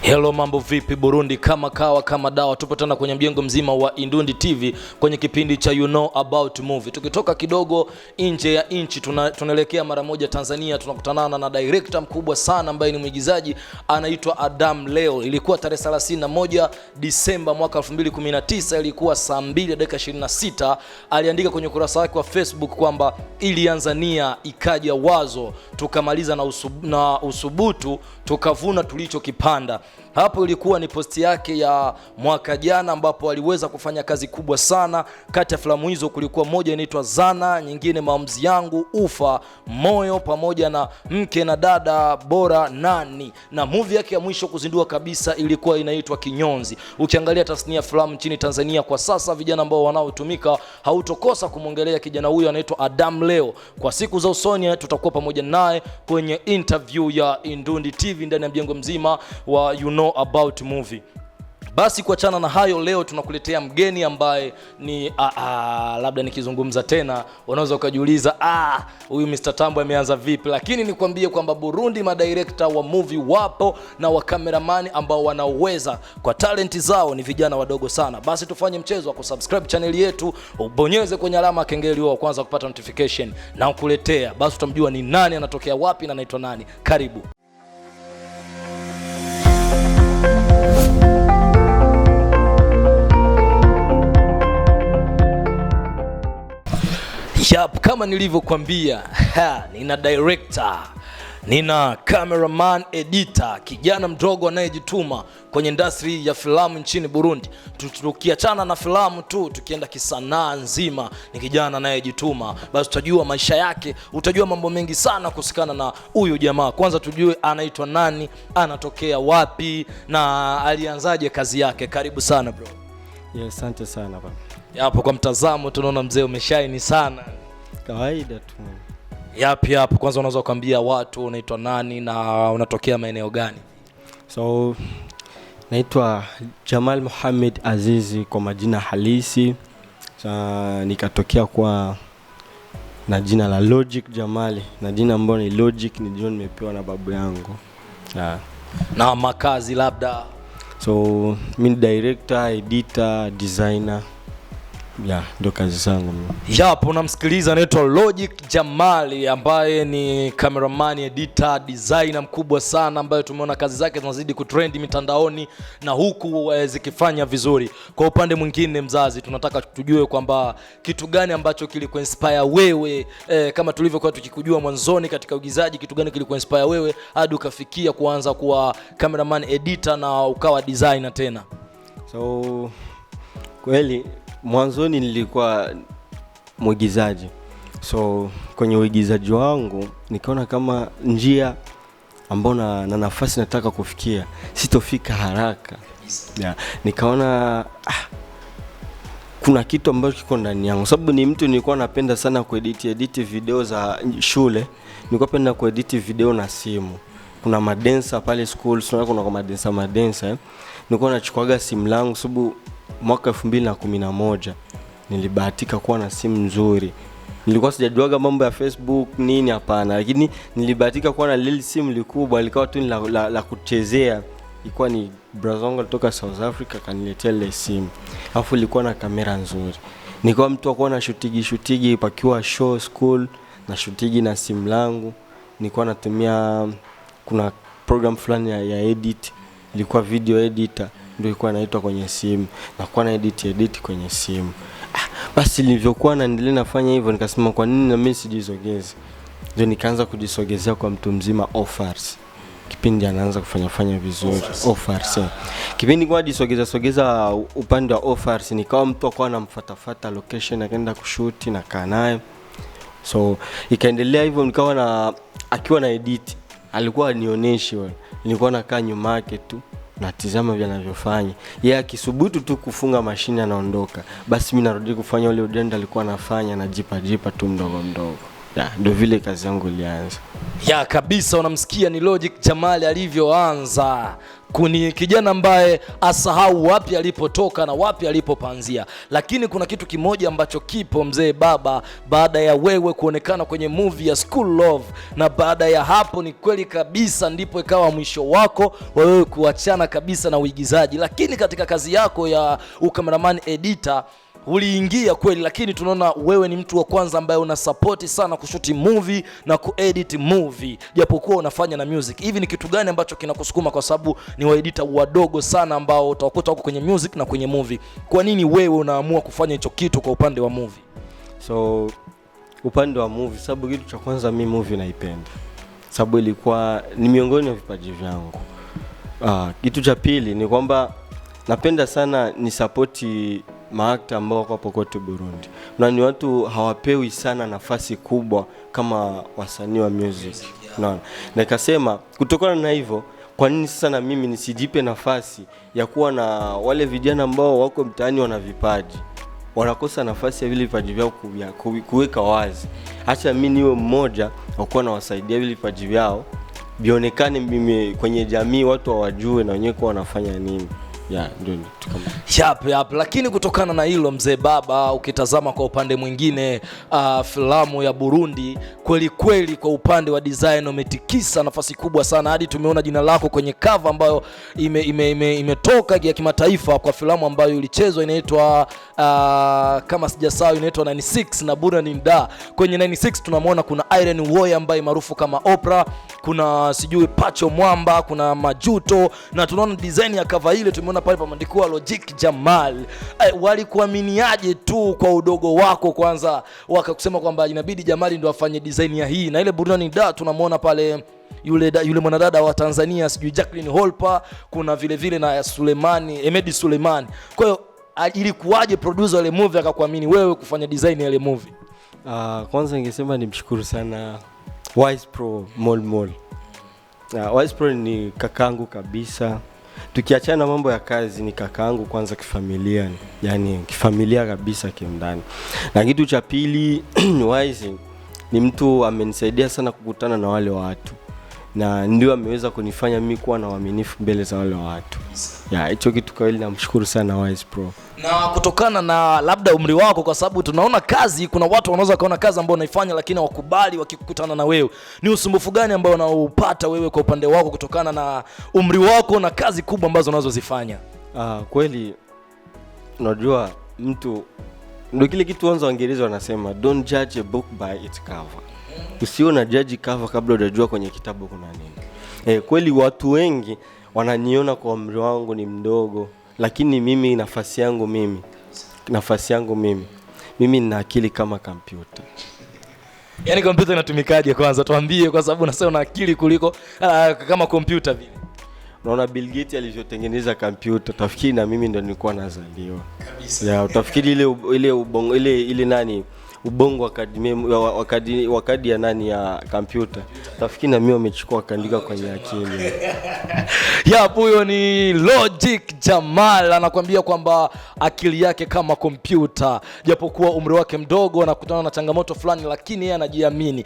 Hello, mambo vipi Burundi, kama kawa kama dawa. Tupo tena kwenye mjengo mzima wa Indundi TV kwenye kipindi cha You Know About Movie. Tukitoka kidogo nje ya nchi tunaelekea mara moja Tanzania, tunakutana na director mkubwa sana ambaye ni mwigizaji, anaitwa Adam Leo. Ilikuwa tarehe 31 Disemba mwaka 2019, ilikuwa saa 2:26. Aliandika kwenye ukurasa wake wa Facebook kwamba ilianza nia, ikaja wazo, tukamaliza na usubutu, tukavuna tulichokipanda. Hapo ilikuwa ni posti yake ya mwaka jana, ambapo aliweza kufanya kazi kubwa sana. Kati ya filamu hizo kulikuwa moja inaitwa Zana, nyingine Maamuzi Yangu, Ufa, Moyo, pamoja na Mke na Dada Bora Nani, na movie yake ya mwisho kuzindua kabisa ilikuwa inaitwa Kinyonzi. Ukiangalia tasnia ya filamu nchini Tanzania kwa sasa, vijana ambao wanaotumika, hautokosa kumwongelea kijana huyo anaitwa Adam Leo. Kwa siku za usoni tutakuwa pamoja naye kwenye interview ya Indundi TV ndani ya mjengo mzima wa You Know About Movie. Basi kuachana na hayo, leo tunakuletea mgeni ambaye ni labda nikizungumza tena unaweza ukajiuliza huyu Mr. Tambo ameanza vipi, lakini nikwambie kwamba Burundi madirector wa movie wapo na wa cameraman ambao wanaweza kwa talenti zao, ni vijana wadogo sana. Basi tufanye mchezo wa kusubscribe channel yetu, ubonyeze kwenye alama ya kengele wa kwanza kupata notification na ukuletea. Basi utamjua ni nani, anatokea wapi na anaitwa nani. Karibu. Yap, kama nilivyokuambia, nina director, nina cameraman, editor, kijana mdogo anayejituma kwenye industry ya filamu nchini Burundi. Tukiachana na filamu tu, tukienda kisanaa nzima, ni kijana anayejituma. Basi utajua maisha yake, utajua mambo mengi sana kuhusiana na huyu jamaa. Kwanza tujue anaitwa nani, anatokea wapi na alianzaje kazi yake. Karibu sana bro. Yes, asante sana baba. Hapo kwa mtazamo tunaona mzee umeshine sana. Kawaida tu. Yapi, kwanza unaweza kuambia watu unaitwa nani na unatokea maeneo gani? So naitwa Jamal Muhammad Azizi kwa majina halisi. Nikatokea kwa na jina la Logic Jamali, na jina ambalo ni Logic ni jina nimepewa na babu yangu. Na makazi labda? So mimi ni director, editor, designer. Ndio kazi zangu mimi. Yapo, unamsikiliza, anaitwa Logic Jamali ambaye ni cameraman, editor, designer mkubwa sana, ambaye tumeona kazi zake zinazidi kutrend mitandaoni na huku zikifanya vizuri. Kwa upande mwingine mzazi, tunataka tujue kwamba kitu gani ambacho kilikuinspire wewe, kama tulivyokuwa tukikujua mwanzoni katika uigizaji, kitu gani kilikuinspire wewe hadi ukafikia kuanza kuwa cameraman, editor na ukawa designer tena? So kweli mwanzoni nilikuwa muigizaji. So kwenye uigizaji wangu nikaona kama njia ambayo na nafasi nataka kufikia sitofika haraka. Nikaona kuna kitu ambacho kiko ndani yangu, sababu ni mtu nilikuwa napenda sana kuedit video za shule. Nilikuwa napenda kuedit video na simu. Kuna madancer pale school, kuna madancer. Nilikuwa nachukuaga simu langu, sababu mwaka 2011 nilibahatika kuwa na simu nzuri. Nilikuwa sijajuaga mambo ya Facebook nini, hapana, lakini nilibahatika kuwa na lile simu likubwa, likawa tu la kuchezea. Ilikuwa ni brother wangu kutoka South Africa kaniletea ile simu. Alafu ilikuwa na kamera nzuri. Nilikuwa mtu akuwa na shutigi pakiwa show school na shutigi na simu langu. Nilikuwa natumia kuna program fulani ya edit, ilikuwa video editor, ndio ilikuwa inaitwa kwenye simu, na kwa na edit kwenye simu. Basi nilivyokuwa naendelea nafanya hivyo, nikasema kwa nini na mimi sijisogeze. Ndio nikaanza kujisogezea kwa mtu mzima offers. Kipindi anaanza kufanya vizuri offers. Kipindi kwa sogeza upande wa offers, nikawa mtu akawa anamfuatafuta location, akaenda kushoot na kaa naye. So ikaendelea hivyo, nikawa na akiwa na edit alikuwa anionyeshi wewe. Nilikuwa nakaa nyuma yake tu natizama vile anavyofanya. Yeye akisubutu tu kufunga mashine anaondoka. Basi mimi narudi kufanya ule udenda alikuwa anafanya, na jipa tu mdogo. Ndio vile kazi yangu ilianza. Kabisa, unamsikia ni Logic Jamali alivyoanza. Kuni kijana ambaye asahau wapi alipotoka na wapi alipopanzia. Lakini kuna kitu kimoja ambacho kipo mzee baba, baada ya wewe kuonekana kwenye movie ya School Love, na baada ya hapo ni kweli kabisa ndipo ikawa mwisho wako wewe kuachana kabisa na uigizaji. Lakini katika kazi yako ya cameraman editor uliingia kweli, lakini tunaona wewe ni mtu wa kwanza ambaye una support sana kushuti movie na kuedit movie, japokuwa unafanya na music. Hivi ni kitu gani ambacho kinakusukuma, kwa sababu ni waeditor wadogo sana ambao utawakuta huko kwenye music na kwenye movie? Kwa nini wewe unaamua kufanya hicho kitu kwa upande wa movie? So upande wa movie, sababu kitu cha kwanza mimi movie naipenda, sababu ilikuwa ni miongoni mwa vipaji vyangu. Kitu cha pili ni kwamba napenda sana ni support maakta ambao wako hapo kote Burundi. Na ni watu hawapewi sana nafasi kubwa kama wasanii wa music. Unaona? Na nikasema kutokana na hivyo, kwa nini sasa na mimi nisijipe nafasi ya kuwa na wale vijana ambao wako mtaani wana vipaji, wanakosa nafasi ya vile vipaji vyao kuweka wazi. Acha mimi niwe mmoja wa kuwa nawasaidia vile vipaji vyao vionekane mimi kwenye jamii, watu hawajue na wenyewe kwa wanafanya nini. Ndio Yap. Lakini kutokana na hilo mzee baba, ukitazama kwa upande mwingine filamu ya Burundi kweli kweli, kwa upande wa design umetikisa nafasi kubwa sana, hadi tumeona jina lako kwenye cover ambayo imetoka ya kimataifa kwa filamu ambayo ilichezwa, inaitwa kama sijasahau inaitwa 96 na Burundi nda. Kwenye 96 tunamwona kuna Iron Warrior ambaye maarufu kama Oprah, kuna sijui Pacho Mwamba, kuna Majuto, na tunaona design ya cover ile tumeona pale pameandikwa Logic Jamal. Walikuaminiaje tu kwa udogo wako kwanza wakakusema kwamba inabidi Jamali ndio afanye design ya hii? Na ile Burundi da tunamwona pale yule mwanadada wa Tanzania sijui Jacqueline Holpa, kuna vile vile na Emedi Suleimani. Kwa hiyo ilikuwaje producer ile movie akakuamini wewe kufanya design ya ile movie? Kwanza ningesema nimshukuru sana Wise Pro Mall. Wise Pro ni kakangu kabisa. Tukiachana mambo ya kazi, ni kakaangu kwanza kifamilia, yani kifamilia kabisa kiundani. Na kitu cha pili, Wise ni mtu amenisaidia sana kukutana na wale watu, na ndio ameweza kunifanya mimi kuwa na uaminifu mbele za wale watu. Hicho kitu kweli namshukuru sana Wise Pro. Na kutokana na labda umri wako, kwa sababu tunaona kazi, kuna watu wanaweza kaona kazi ambayo unaifanya lakini wakubali wakikutana na wewe, ni usumbufu gani ambao unaupata wewe kwa upande wako kutokana na umri wako na kazi kubwa ambazo unazozifanya? Kweli unajua mtu ndio kile kitu wanza Waingereza wanasema don't judge a book by its cover. Usiona judge cover kabla hujajua kwenye kitabu kuna nini. Kweli watu wengi wananiona kwa umri wangu ni mdogo, lakini mimi nafasi yangu mimi nina akili kama kompyuta. Yaani kompyuta inatumikaje kwanza? Tuambie, kwa sababu unasema una akili kuliko kama kompyuta vile. Unaona Bill Gates alivyotengeneza kompyuta, utafikiri na mimi ndo nilikuwa nazaliwa. Kabisa. Utafikiri ile nani ubongo wakati ya nani ya kompyuta, utafikiri na mimi wamechukua kaandika kwenye akili. Huyo ni Logic Jamal, anakuambia kwamba akili yake kama kompyuta, japokuwa umri wake mdogo anakutana na changamoto fulani, lakini yeye anajiamini.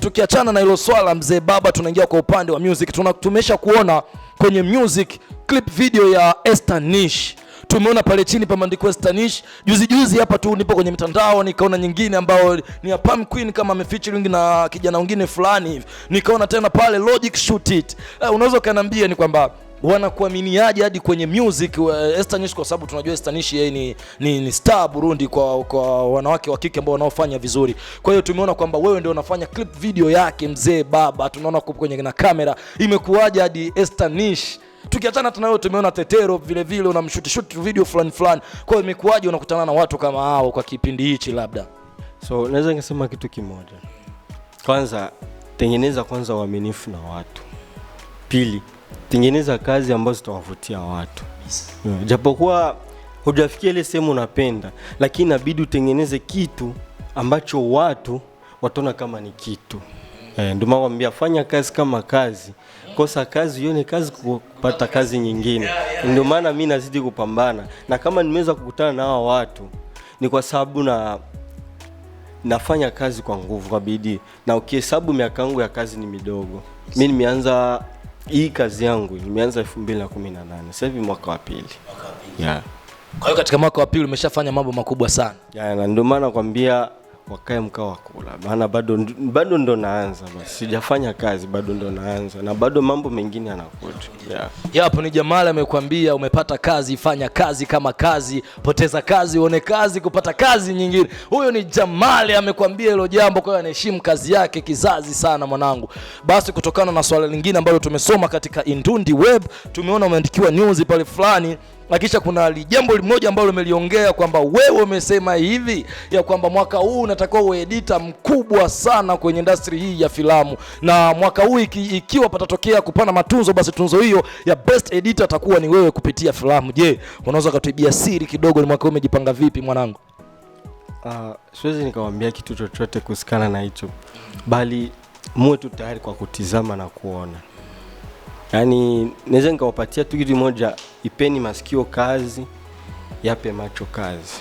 Tukiachana na hilo swala mzee baba, tunaingia kwa upande wa music. Tumesha kuona kwenye music clip video ya Estanish. Tumeona pale chini pameandikwa Estanish. Juzi hapa tu nipo kwenye mitandao nikaona nyingine ambao ni ya Pam Queen kama amefeaturing na kijana mwingine fulani hivi. Nikaona tena pale Logic Shoot It. Unaweza kaniambia ni kwamba wanakuaminiaje hadi kwenye music Estanish, kwa sababu tunajua Estanish yeye ni star Burundi kwa wanawake wa kike ambao wanaofanya vizuri. Kwa hiyo tumeona kwamba wewe ndio unafanya clip video yake mzee baba, tunaona kwenye na kamera. Imekuwaje hadi Estanish? Tukiachana tunayo tumeona Tetero vile vile unamshoot video fulani. Kwa hiyo imekuwaje unakutana na watu kama hao kwa kipindi hichi labda? So naweza ningesema kitu kimoja. Kwanza tengeneza kwanza uaminifu na watu. Pili, tengeneza kazi ambazo zitawavutia watu. Japokuwa hujafikia ile sehemu unapenda, lakini inabidi utengeneze kitu ambacho watu wataona kama ni kitu. Ndio nakwambia fanya kazi kama kazi. Kosa kazi uone kazi kupata kazi nyingine. Ndio maana mimi nazidi kupambana. Na kama nimeweza kukutana na hao watu ni kwa sababu nafanya kazi kwa nguvu, kwa bidii. Na ukihesabu miaka yangu ya kazi ni midogo. Mimi nimeanza hii kazi yangu nimeanza 2018. Sasa hivi mwaka wa pili. Yeah. Kwa hiyo katika mwaka wa pili umeshafanya mambo makubwa sana. Yeah, na ndio maana nakwambia wakae mkao wa kula. Maana bado ndo naanza basi. Sijafanya kazi, bado ndo naanza na bado mambo mengine yanakuja. Yeah. Yapo ni Jamali amekwambia umepata kazi, fanya kazi kama kazi, poteza kazi uone kazi, kupata kazi nyingine. Huyo ni Jamali amekwambia hilo jambo, kwa hiyo anaheshimu kazi yake kizazi sana mwanangu. Basi kutokana na swala lingine ambalo tumesoma katika Indundi Web, tumeona umeandikiwa news pale fulani. Lakisha kuna jambo moja ambalo umeliongea kwamba wewe umesema hivi ya kwamba mwaka huu unatakiwa uwe editor mkubwa sana kwenye industry hii ya filamu, na mwaka huu ikiwa patatokea kupana matunzo, basi tunzo hiyo ya best editor atakuwa ni wewe kupitia filamu. Je, unaweza kutuibia siri kidogo, ni mwaka huu umejipanga vipi mwanangu? Siwezi nikamwambia kitu chochote kusikana na hicho, bali muwe tu tayari kwa kutizama na kuona. Yaani naweza nikawapatia tu kitu moja, ipeni masikio kazi, yape macho kazi.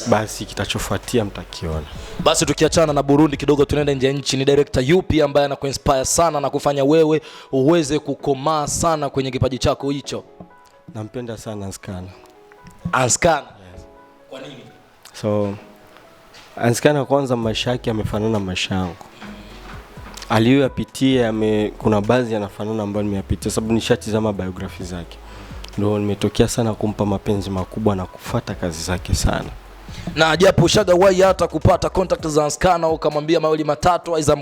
Basi kitachofuatia mtakiona. Basi tukiachana na Burundi kidogo tunaenda nje ya nchi, ni director yupi ambaye anakuinspire sana na kufanya wewe uweze kukomaa sana kwenye kipaji chako hicho? Nampenda sana Anskana. Anskana? Yes. Kwa nini? So Anskana kwanza maisha yake yamefanana na maisha yangu. Aliyoyapitia kuna baadhi yanafanana ambayo nimeyapitia sababu nishatizama biography zake. Ndio nimetokea sana kumpa mapenzi makubwa na kufuata kazi zake sana. Na japo ushagawahi hata kupata contact za Anskana ukamwambia mawili matatu aiza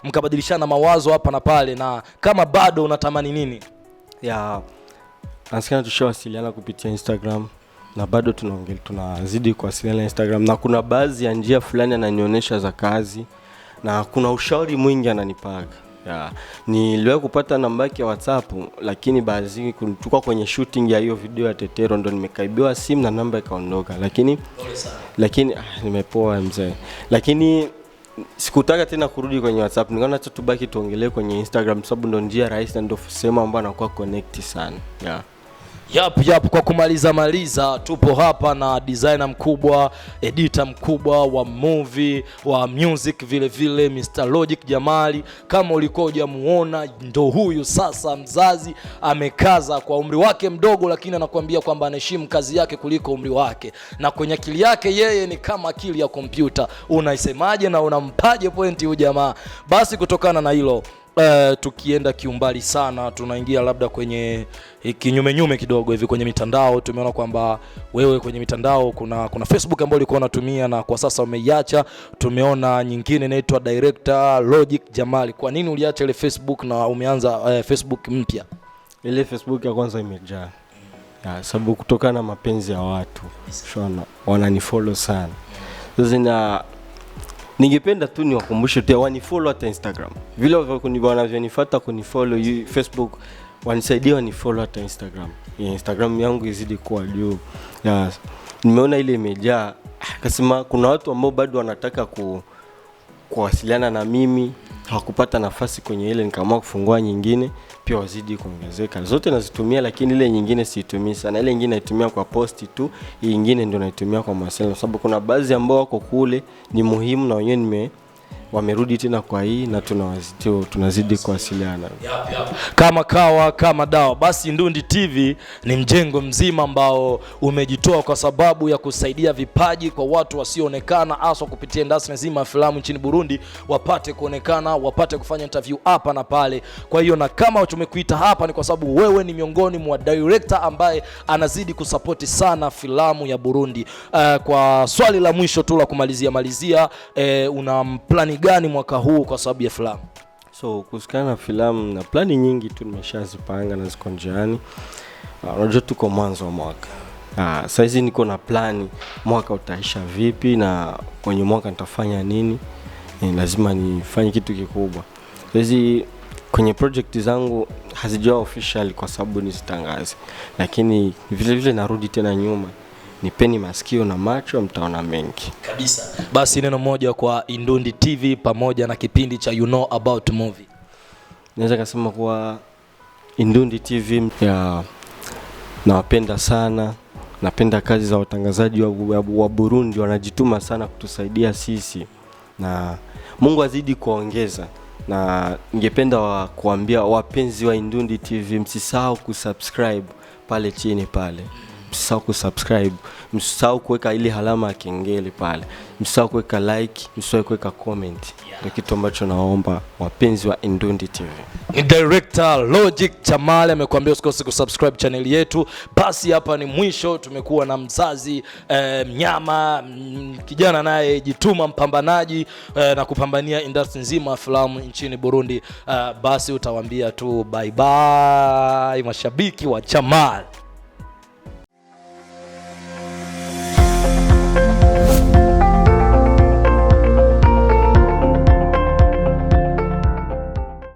mkabadilishana mawazo hapa na pale, na kama bado unatamani nini? Ya Anskana tushawasiliana kupitia Instagram na bado tunazidi kuwasiliana Instagram, na kuna baadhi ya njia fulani ananionyesha za kazi na kuna ushauri mwingi ananipaga. Yeah. Niliwahi kupata namba yake ya WhatsApp, lakini baadhi tulikuwa kwenye shooting ya hiyo video ya Tetero ndo nimekaibiwa simu na namba ikaondoka. Lakini nimepoa mzee. Lakini sikutaka tena kurudi kwenye WhatsApp. Nikaona acha tubaki tuongelee kwenye Instagram sababu ndo njia rahisi na ndo sehemu ambayo anakuwa connect sana. Yeah. Yap, kwa kumaliza tupo hapa na designer mkubwa, editor mkubwa wa movie, wa music vile Mr. Logic Jamali. Kama ulikuwa hujamuona, ndo huyu sasa mzazi amekaza kwa umri wake mdogo, lakini anakuambia kwamba anaheshimu kazi yake kuliko umri wake. Na kwenye akili yake yeye ni kama akili ya kompyuta. Unaisemaje na unampaje pointi huyu jamaa? Basi kutokana na hilo tukienda kiumbali sana, tunaingia labda kwenye kinyume kidogo hivi kwenye mitandao. Tumeona kwamba wewe kwenye mitandao kuna Facebook ambayo ulikuwa unatumia na kwa sasa umeiacha. Tumeona nyingine inaitwa director Logic Jamali. Kwa nini uliacha ile Facebook na umeanza Facebook mpya? Ile Facebook ya kwanza imejaa. Sababu kutokana na mapenzi ya watu. Shona wananifollow sana. Sasa ningependa tu niwakumbushe tu wanifollow hata Instagram. Vile wanavyonifuata kunifollow Facebook, wanisaidie wanifollow hata Instagram. Instagram yangu izidi kuwa juu. Yes. Nimeona ile imejaa. Akasema kuna watu ambao bado wanataka kuwasiliana na mimi, hawakupata nafasi kwenye ile, nikaamua kufungua nyingine pia wazidi kuongezeka. Zote nazitumia lakini ile nyingine siitumii sana. Ile nyingine naitumia kwa posti tu, hii nyingine ndio naitumia kwa mawasiliano sababu kuna baadhi ambao wako kule ni muhimu na wenyewe wamerudi tena kwa hii na tunazidi kuwasiliana. Kama kawa kama dawa. Basi Indundi TV ni mjengo mzima ambao umejitoa kwa sababu ya kusaidia vipaji kwa watu wasioonekana, hasa kupitia industry nzima ya filamu nchini Burundi, wapate kuonekana, wapate kufanya interview hapa na pale. Kwa hiyo na kama tumekuita hapa ni kwa sababu wewe ni miongoni mwa director ambaye anazidi kusupport sana filamu ya Burundi. Kwa swali la mwisho tu la kumalizia, una plani gani mwaka huu kwa sababu ya filamu? So kusikana na filamu na plani nyingi tu nimeshazipanga na ziko njiani. Unajua tuko mwanzo wa mwaka. Sasa hizi niko na plani mwaka utaisha vipi na kwenye mwaka nitafanya nini. Lazima nifanye kitu kikubwa. Sasa hizi kwenye project zangu hazijawa official kwa sababu nisitangaze. Lakini vile narudi tena nyuma. Nipeni masikio na macho, mtaona mengi kabisa. Basi neno moja kwa Indundi TV pamoja na kipindi cha About Movie. Naweza kusema kwa Indundi TV nawapenda sana. Napenda kazi za watangazaji wa Burundi, wanajituma sana kutusaidia sisi. Na Mungu azidi kuongeza na ningependa kuambia wapenzi wa Indundi TV msisahau kusubscribe pale chini pale. Msisahau kusubscribe, msisahau kuweka ile alama ya kengele pale, msisahau kuweka like, msisahau kuweka comment. Ni kitu ambacho naomba wapenzi wa Indundi TV. Director Logic Chamale amekuambia usikose kusubscribe channel yetu. Basi hapa ni mwisho, tumekuwa na mzazi mnyama kijana naye jituma, mpambanaji na kupambania industry nzima ya filamu nchini Burundi. Basi utawaambia tu bye bye mashabiki wa Chamale.